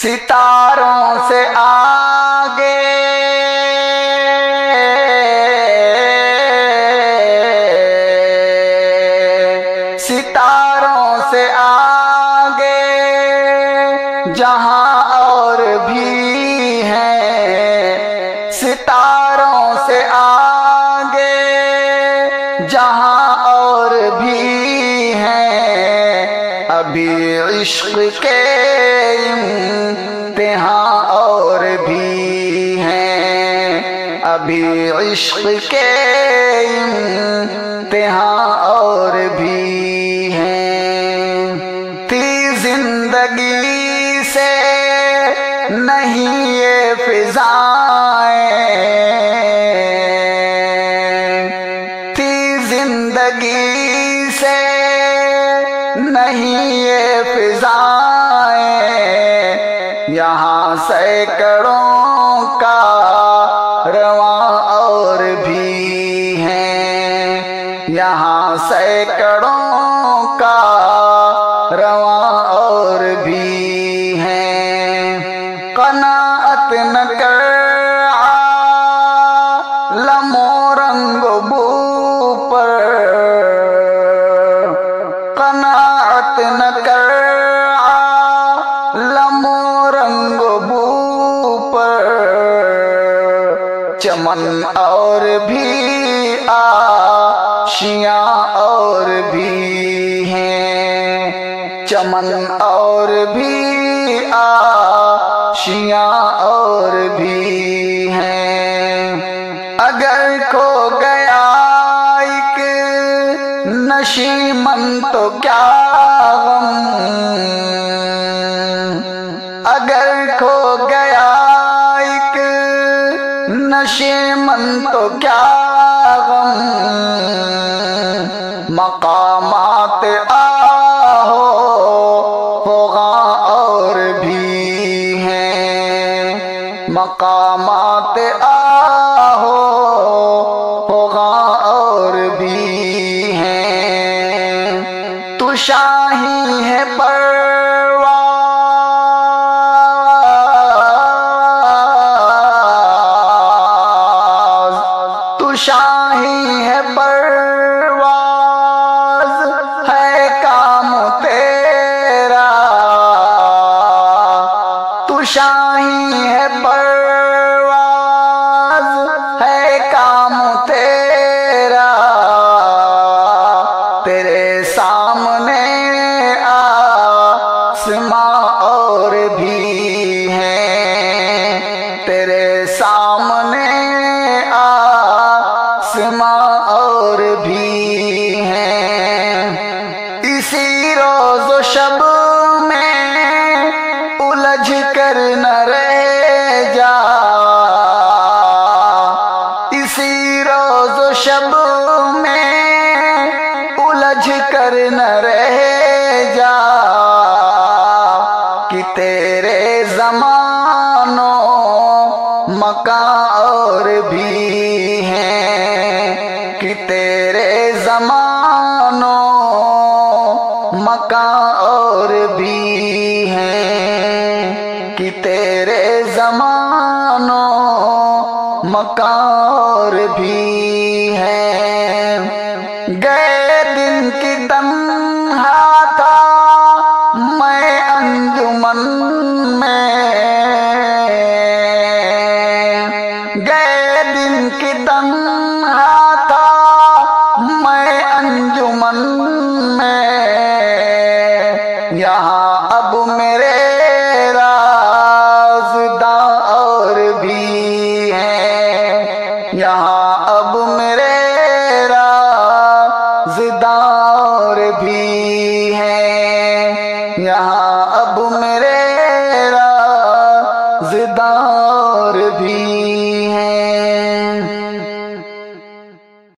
ستاروں سے آگے ستاروں سے آگے جہاں اور بھی ہیں، ستاروں سے آگے جہاں اور بھی ہیں، ابھی عشق کے امتحان اور بھی ہیں، ابھی عشق کے امتحان اور بھی ہیں۔ تھی زندگی سے نہیں یہ فضائیں، تھی زندگی سے نہیں یہ فضائیں، یہاں سینکڑوں کا رواں اور بھی ہیں، یہاں سینکڑوں کا رواں اور بھی ہیں۔ قناعت نہ کر عالم و رنگ و بو پر، قناعت نہ کر عالم و رنگ و بو پر، چمن اور بھی آشیاں اور بھی ہیں، چمن اور بھی آشیاں اور بھی ہیں۔ اگر کھو گیا ایک نشیمن تو کیا غم، اگر کھو گیا ایک نشیمن تو کیا غم، مقامات آہو فغاں اور بھی ہیں، مقامات آہو فغاں اور بھی ہیں۔ تو شاہی ہے پرواز، تو شاہی ہے پرواز، ہے کام تیرا، تو شاہی ہے پرواز، ہے کام تیرا، تیرے سامنے آسماں اور بھی ہیں، تیرے سامنے آسماں اور بھی ہیں۔ اسی روز و شب میں الجھ کر نہ رہ جا، اسی روز و شب میں الجھ کر نہ رہ جا، کہ تیرے زمان و مکان اور بھی ہیں، کہ تیرے زمان و مکان اور بھی ہیں، کہ تیرے زمان و مکان اور بھی ہیں۔ گئے دن کی تنہا تھا میں انجمن میں، گئے دن کی تنہا تھا میں انجمن میں، یہاں اب میرے رازداں اور بھی ہیں، یہاں اب میرے رازداں اور بھی ہیں، یہاں اب میرے رازداں